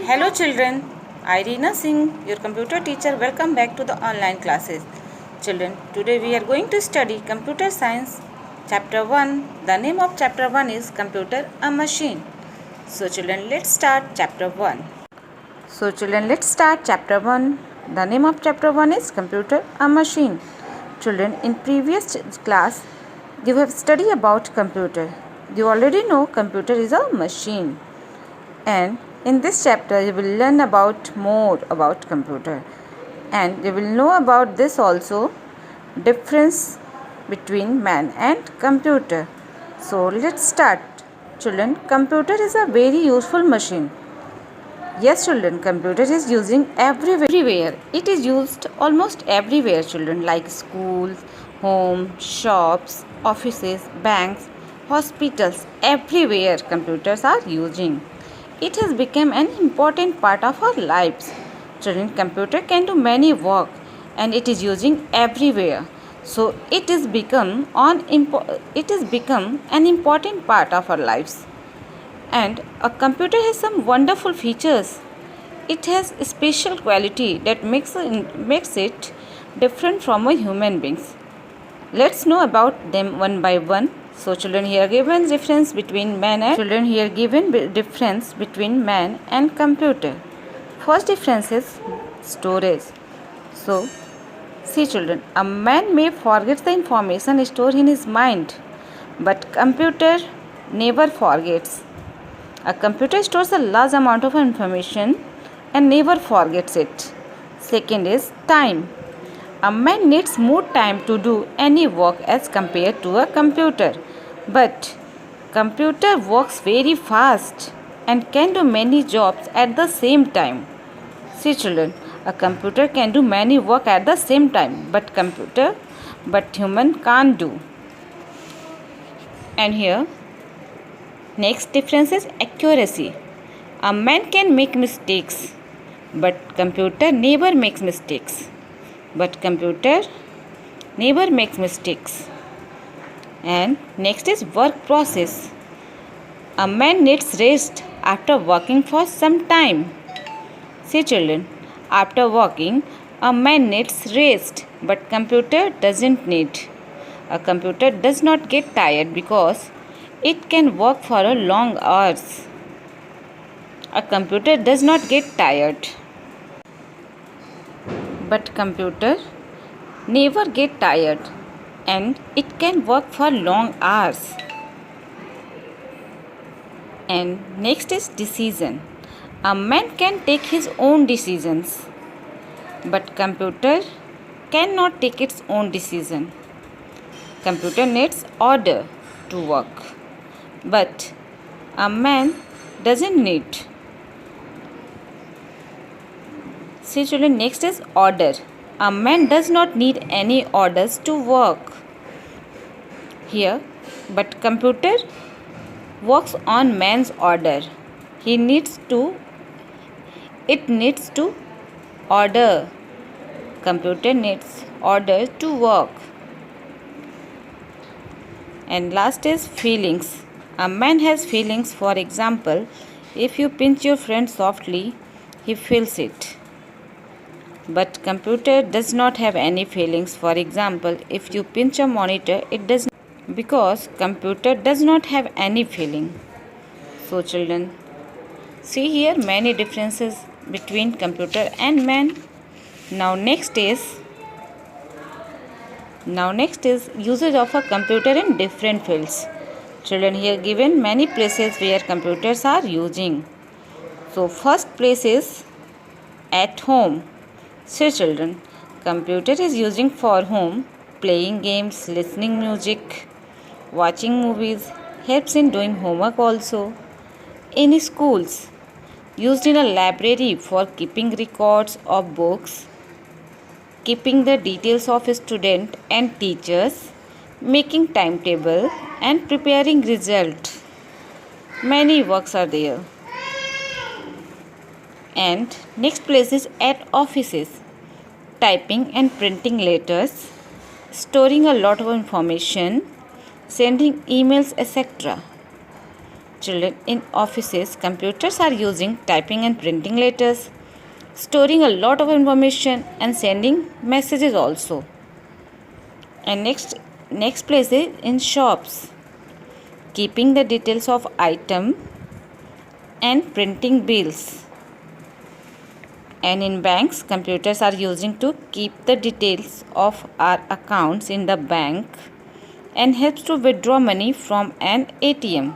Hello children, I Reena Singh, your computer teacher. Welcome back to the online classes. Children, today we are going to study computer science chapter 1. The name of chapter 1 is computer a machine. So children, let's start chapter 1. Chapter 1. The name of chapter 1 is computer a machine. Children, in previous class you have studied about computer. You already know computer is a machine. And in this chapter you will learn about more about computer, and you will know about this also, difference between man and computer. So let's start. Children, computer is a very useful machine. Yes children, computer is using everywhere. It is used almost everywhere children, like schools, home, shops, offices, banks, hospitals. Everywhere computers are using. It has become an important part of our lives. Children, computer can do many work and it is using everywhere. So it is become an important part of our lives. And a computer has some wonderful features. It has a special quality that makes it different from a human beings. Let's know about them one by one. So children, here given difference between man and computer. First difference is storage. So see children, a man may forget the information stored in his mind, but computer never forgets. A computer stores a large amount of information and never forgets it. Second is time. A man needs more time to do any work as compared to a computer. But computer works very fast and can do many jobs at the same time. See children, a computer can do many work at the same time, but human can't do. And here next difference is accuracy. A man can make mistakes, but computer never makes mistakes. And next is work process. A man needs rest after working for some time. See children, after working, a man needs rest, but computer doesn't need. A computer does not get tired because it can work for a long hours. A computer does not get tired, but computer never get tired and it can work for long hours. And next is decision. A man can take his own decisions, but computer cannot take its own decision. Computer needs order to work, but a man doesn't need. See children, next is order. A man does not need any orders to work here, but computer works on man's order. It needs to order. Computer needs order to work. And last is feelings. A man has feelings. For example, if you pinch your friend softly, he feels it. But computer does not have any feelings. For example, if you pinch a monitor, it does not, because computer does not have any feeling. So children, see here many differences between computer and man. Now next is usage of a computer in different fields. Children, here given many places where computers are using. So first place is at home. So children, computer is using for home, playing games, listening music, watching movies, helps in doing homework also. In schools, used in a library for keeping records of books, keeping the details of student and teachers, making timetable and preparing result. Many works are there. And next place is at offices, typing and printing letters, storing a lot of information, sending emails, etc. Children, in offices, computers are using typing and printing letters, storing a lot of information and sending messages also. And next place is in shops, keeping the details of item and printing bills. And in banks, computers are using to keep the details of our accounts in the bank and helps to withdraw money from an ATM.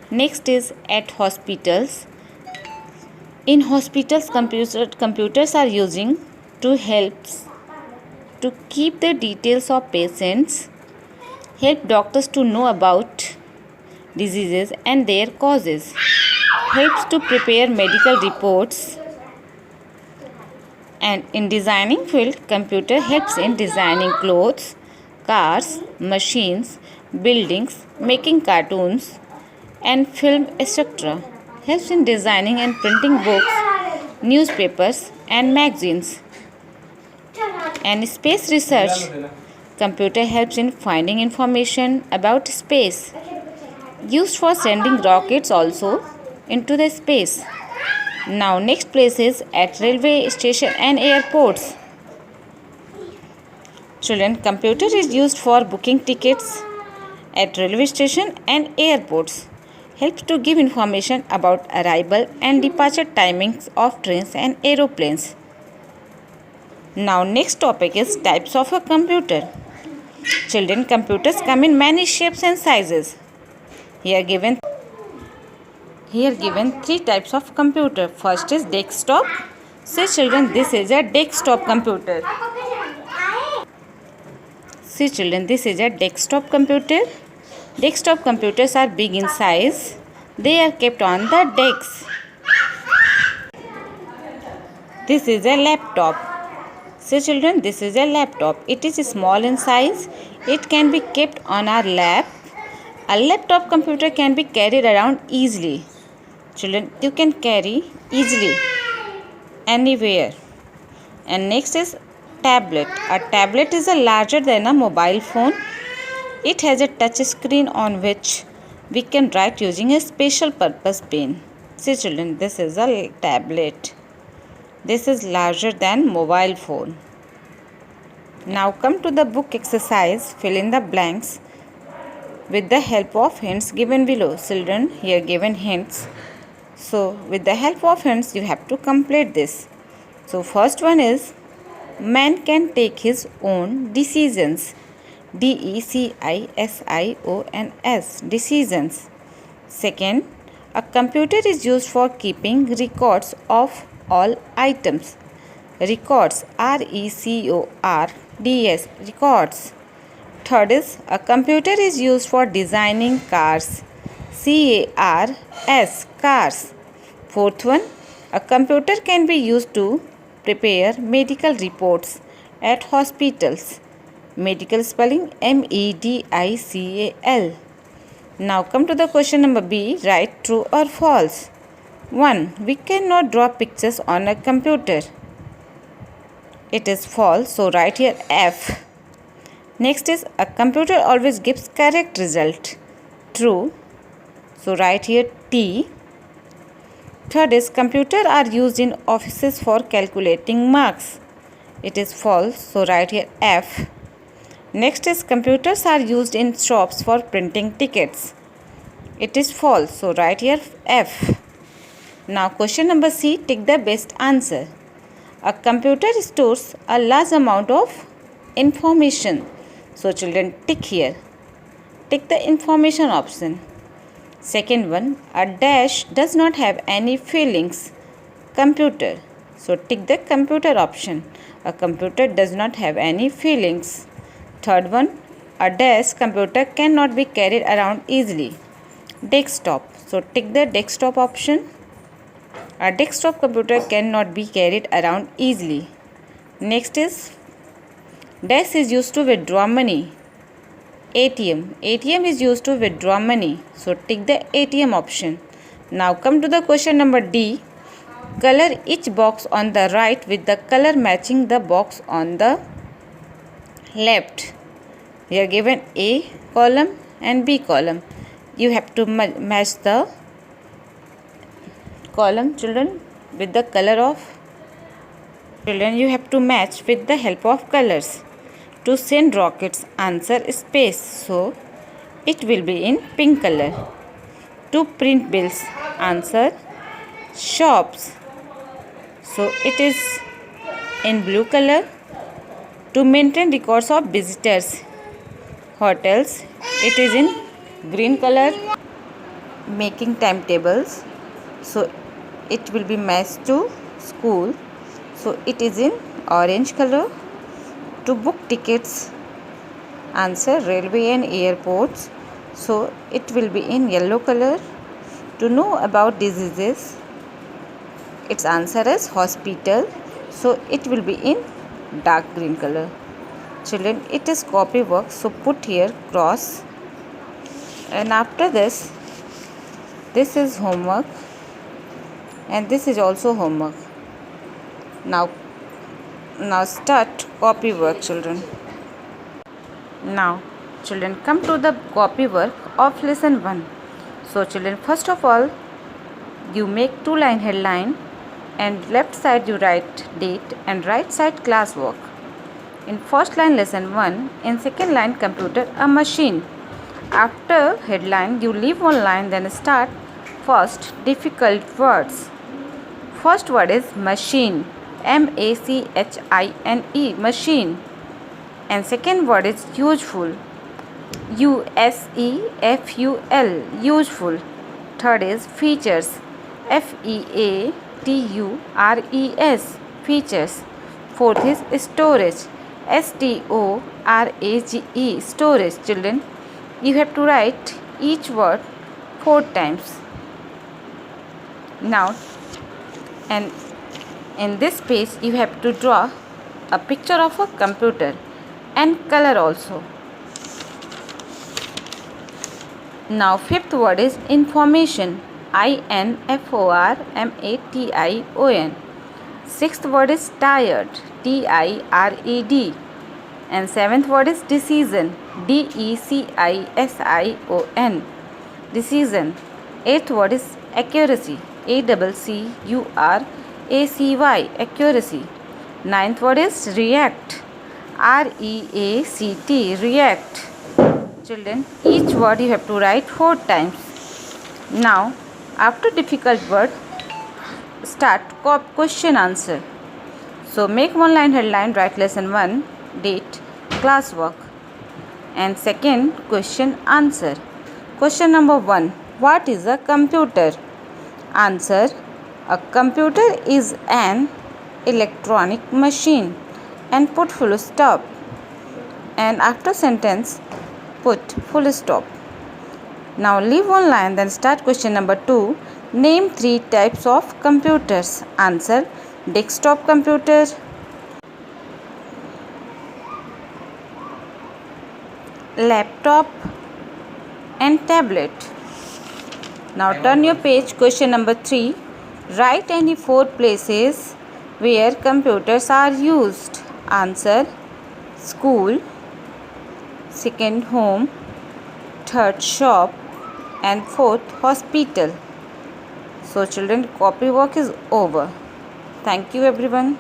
Next is at hospitals. In hospitals, computers are using to help to keep the details of patients, help doctors to know about diseases and their causes, helps to prepare medical reports. And in designing field, computer helps in designing clothes, cars, machines, buildings, making cartoons and film, etc. Helps in designing and printing books, newspapers and magazines. And space research, computer helps in finding information about space, used for sending rockets also into the space. Now next place is at railway station and airports. Children, computer is used for booking tickets at railway station and airports. Helps to give information about arrival and departure timings of trains and aeroplanes. Now next topic is types of a computer. Children, computers come in many shapes and sizes. Here given three types of computer. First is desktop. See children, this is a desktop computer. See children, this is a desktop computer. Desktop computers are big in size. They are kept on the desks. This is a laptop. See children, this is a laptop. It is small in size. It can be kept on our lap. A laptop computer can be carried around easily. Children, you can carry easily anywhere. And next is tablet. A tablet is a larger than a mobile phone. It has a touch screen on which we can write using a special purpose pen. See children, this is a tablet. This is larger than mobile phone. Now come to the book exercise. Fill in the blanks with the help of hints given below. Children, here given hints. So with the help of hints you have to complete this. So first one is, man can take his own decisions. DECISIONS, decisions. Second, a computer is used for keeping records of all items. Records, RECORDS, records. Third is, a computer is used for designing cars. CARS, cars. Fourth one, a computer can be used to prepare medical reports at hospitals. Medical spelling MEDICAL. Now come to the question number B. Write true or false. 1. We cannot draw pictures on a computer. It is false, so write here F. Next is, a computer always gives correct result. True, so write here T. Third is, computers are used in offices for calculating marks. It is false, so write here F. Next is, computers are used in shops for printing tickets. It is false, so write here F. Now question number C, tick the best answer. A computer stores a large amount of information. So children, tick here. Tick the information option. Second one, a dash does not have any feelings. Computer. So tick the computer option. A computer does not have any feelings. Third one, a desk computer cannot be carried around easily. Desktop. So tick the desktop option. A desktop computer cannot be carried around easily. Next is, desk is used to withdraw money. ATM. ATM is used to withdraw money. So tick the ATM option. Now come to the question number D. Color each box on the right with the color matching the box on the left. We are given A column and B column. you have to match the column, children, with the color of. Children, you have to match with the help of colors. To send rockets, answer space, so it will be in pink color. To print bills, answer shops, so it is in blue color. To maintain records of visitors, hotels, it is in green color. Making timetables, so it will be matched to school, so it is in orange color. To book tickets, answer railway and airports, so it will be in yellow color. To know about diseases, its answer is hospital, so it will be in dark green color. Children, it is copy work, so put here cross. And after this is homework, and this is also homework. Now start copy work, children. Now children, come to the copy work of lesson 1. So children, first of all, you make 2-line headline, and left side you write date and right side class work. In first line lesson 1, in second line computer a machine. After headline you leave one line, then start first difficult words. First word is machine, MACHINE, machine. And second word is useful, USEFUL, useful. Third is features, FEATURES, features. Fourth is storage, STORAGE, storage. Children, you have to write each word 4 times. Now, and in this page you have to draw a picture of a computer and color also. Now fifth word is information, INFORMATION. Sixth word is tired, TIRED. And seventh word is decision, DECISION, decision. Eighth word is accuracy, ACCURACY, accuracy. Ninth word is react, REACT, react. Children, each word you have to write 4 times. Now, after difficult word, start question answer. So, make 1-line headline, write lesson 1, date, class work. And second, question answer. Question number 1, what is a computer? Answer, a computer is an electronic machine, and put full stop. And after sentence, put full stop. Now leave one line, then start question number 2. Name 3 types of computers. Answer, desktop computer, laptop, and tablet. Now turn your page. Question number 3. Write any 4 places where computers are used. Answer, school, second home, third shop, and fourth hospital. So children, copy work is over. Thank you everyone.